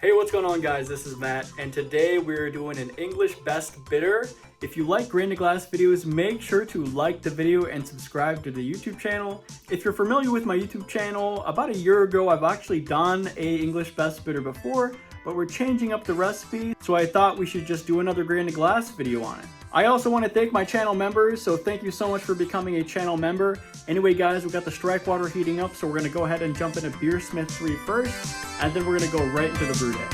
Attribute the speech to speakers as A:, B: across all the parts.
A: Hey, what's going on, guys? This is Matt, and today we're doing an English best bitter. If you like grain to glass videos, make sure to like the video and subscribe to the YouTube channel. If you're familiar with my YouTube channel, about a year ago I've actually done a English best bitter before, but we're changing up the recipe, so I thought we should just do another grain to glass video on it. I also want to thank my channel members, so thank you so much for becoming a channel member. Anyway, guys, we got the strike water heating up, so we're going to go ahead and jump into Beersmith 3 first, and then we're going to go right into the Brewday.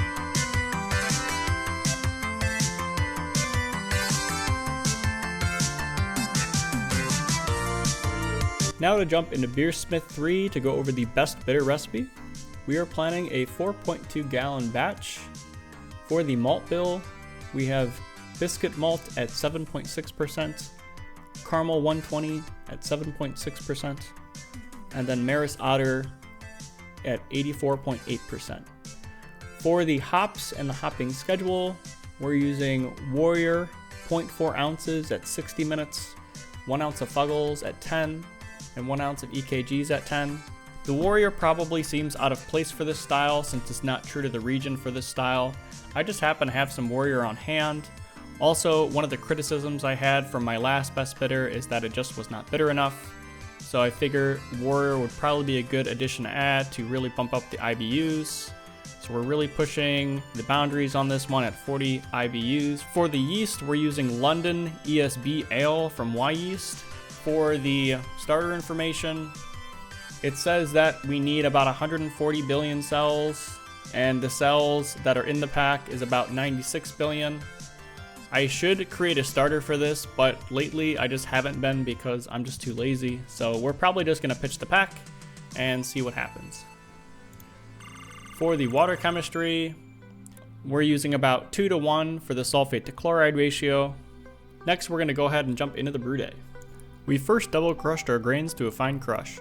A: Now to jump into Beersmith 3 to go over the best bitter recipe. We are planning a 4.2 gallon batch. For the malt bill, we have biscuit malt at 7.6%, caramel 120 at 7.6%, and then Maris Otter at 84.8%. For the hops and the hopping schedule, we're using Warrior 0.4 ounces at 60 minutes, 1 ounce of Fuggles at 10, and 1 ounce of EKGs at 10. The Warrior probably seems out of place for this style since it's not true to the region for this style. I just happen to have some Warrior on hand. Also, one of the criticisms I had from my last best bitter is that it just was not bitter enough. So I figure Warrior would probably be a good addition to add to really bump up the IBUs. So we're really pushing the boundaries on this one at 40 IBUs. For the yeast, we're using London ESB Ale from Wyeast. For the starter information, it says that we need about 140 billion cells, and the cells that are in the pack is about 96 billion. I should create a starter for this, but lately I just haven't been because I'm just too lazy. So we're probably just gonna pitch the pack and see what happens. For the water chemistry, we're using about 2 to 1 for the sulfate to chloride ratio. Next, we're gonna go ahead and jump into the Brewday. We first double crushed our grains to a fine crush.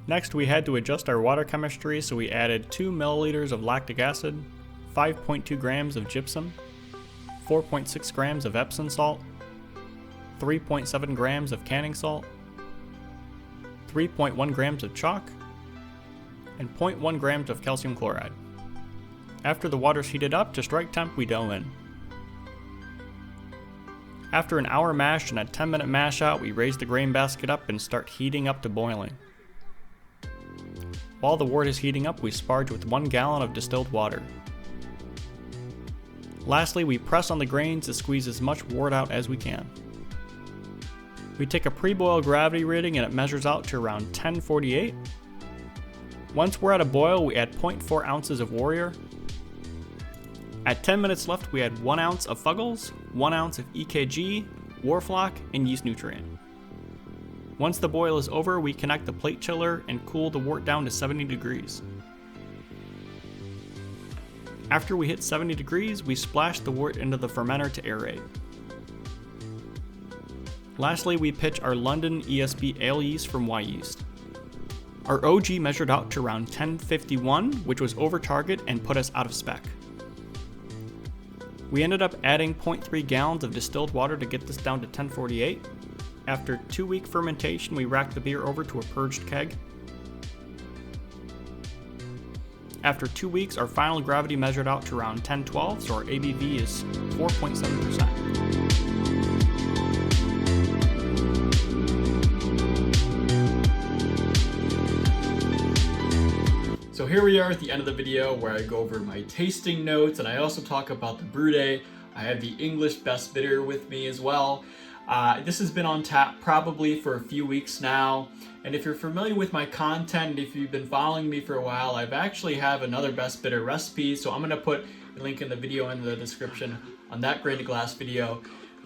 A: Next, we had to adjust our water chemistry, so we added 2 milliliters of lactic acid, 5.2 grams of gypsum, 4.6 grams of Epsom salt, 3.7 grams of canning salt, 3.1 grams of chalk, and 0.1 grams of calcium chloride. After the water's heated up to strike temp, we dough in. After an hour mash and a 10-minute mash out, we raise the grain basket up and start heating up to boiling. While the wort is heating up, we sparge with 1 gallon of distilled water. Lastly, we press on the grains to squeeze as much wort out as we can. We take a pre-boil gravity reading and it measures out to around 1048. Once we're at a boil, we add 0.4 ounces of Warrior. At 10 minutes left, we add 1 ounce of Fuggles, 1 ounce of EKG, Warflock, and yeast nutrient. Once the boil is over, we connect the plate chiller and cool the wort down to 70 degrees. After we hit 70 degrees, we splash the wort into the fermenter to aerate. Lastly, we pitch our London ESB Ale Yeast from Wyeast. Our OG measured out to around 1051, which was over target and put us out of spec. We ended up adding 0.3 gallons of distilled water to get this down to 1048. After 2-week fermentation, we racked the beer over to a purged keg. After 2 weeks, our final gravity measured out to around 1012, so our ABV is 4.7%. So here we are at the end of the video where I go over my tasting notes, and I also talk about the Brewday. I have the English best bitter with me as well. This has been on tap probably for a few weeks now, and if you're familiar with my content, if you've been following me for a while, I've actually have another best bitter recipe, so I'm going to put a link in the video in the description on that grain to glass video.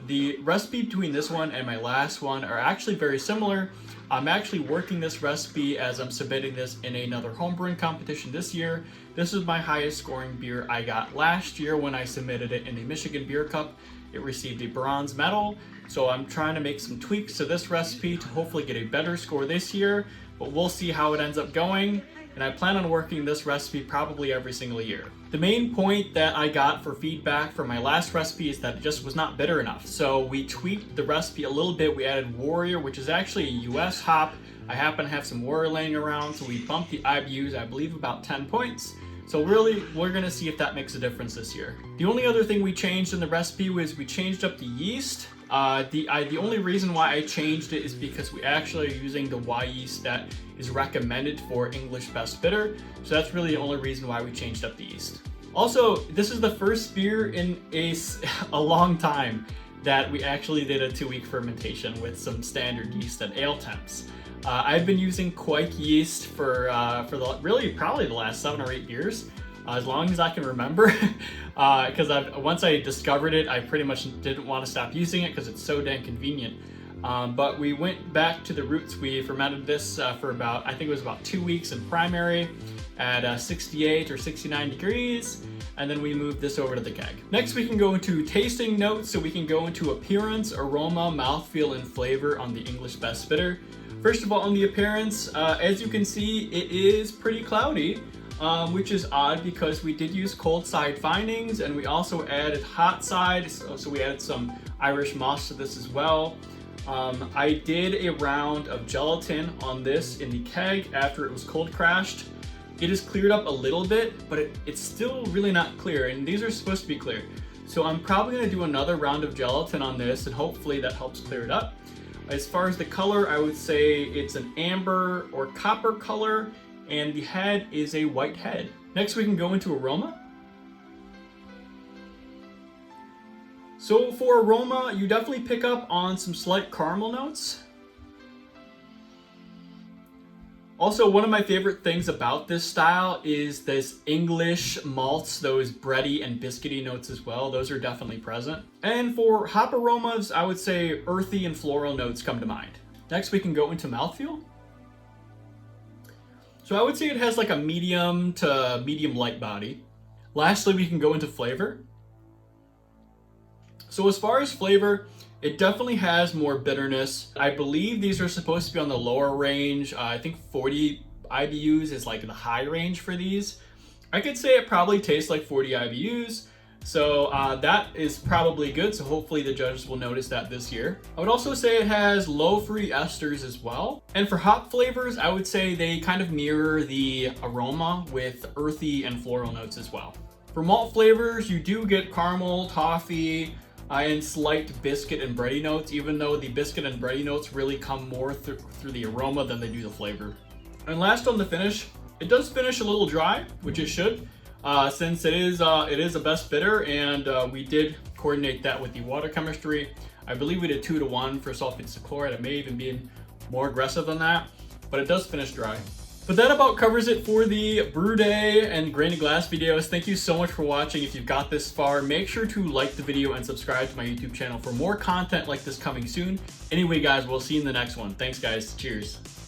A: The recipe between this one and my last one are actually very similar. I'm actually working this recipe as I'm submitting this in another homebrewing competition this year. This is my highest scoring beer I got last year when I submitted it in a Michigan Beer Cup. It received a bronze medal, so I'm trying to make some tweaks to this recipe to hopefully get a better score this year, but we'll see how it ends up going, and I plan on working this recipe probably every single year. The main point that I got for feedback for my last recipe is that it just was not bitter enough, so we tweaked the recipe a little bit. We added Warrior, which is actually a US hop. I happen to have some Warrior laying around, so we bumped the IBUs, I believe, about 10 points. So really, we're gonna see if that makes a difference this year. The only other thing we changed in the recipe was we changed up the yeast. The only reason why I changed it is because we actually are using the Wyeast that is recommended for English Best Bitter. So that's really the only reason why we changed up the yeast. Also, this is the first beer in a long time that we actually did a 2-week fermentation with some standard yeast at ale temps. I've been using Quake yeast for probably the last 7 or 8 years, as long as I can remember, because once I discovered it, I pretty much didn't want to stop using it because it's so dang convenient. But we went back to the roots. We fermented this for I think it was about 2 weeks in primary at 68 or 69 degrees, and then we moved this over to the keg. Next, we can go into tasting notes, so we can go into appearance, aroma, mouthfeel, and flavor on the English Best Bitter. First of all, on the appearance, as you can see, it is pretty cloudy, which is odd because we did use cold side findings, and we also added hot side, so we added some Irish moss to this as well. I did a round of gelatin on this in the keg after it was cold crashed. It has cleared up a little bit, but it's still really not clear, and these are supposed to be clear. So I'm probably going to do another round of gelatin on this, and hopefully that helps clear it up. As far as the color, I would say it's an amber or copper color, and the head is a white head. Next, we can go into aroma. So for aroma, you definitely pick up on some slight caramel notes. Also, one of my favorite things about this style is this English malts, those bready and biscuity notes as well. Those are definitely present. And for hop aromas, I would say earthy and floral notes come to mind. Next, we can go into mouthfeel. So I would say it has like a medium to medium light body. Lastly, we can go into flavor. So as far as flavor, it definitely has more bitterness. I believe these are supposed to be on the lower range. I think 40 IBUs is like the high range for these. I could say it probably tastes like 40 IBUs. So that is probably good. So hopefully the judges will notice that this year. I would also say it has low free esters as well. And for hop flavors, I would say they kind of mirror the aroma with earthy and floral notes as well. For malt flavors, you do get caramel, toffee, and slight biscuit and bready notes, even though the biscuit and bready notes really come more through the aroma than they do the flavor. And last on the finish, it does finish a little dry, which it should, since it is a best bitter, and we did coordinate that with the water chemistry. I believe we did 2:1 for sulfates to chloride. It may even be more aggressive than that, but it does finish dry. But that about covers it for the Brewday and Grain to Glass videos. Thank you so much for watching. If you've got this far, make sure to like the video and subscribe to my YouTube channel for more content like this coming soon. Anyway, guys, we'll see you in the next one. Thanks, guys. Cheers.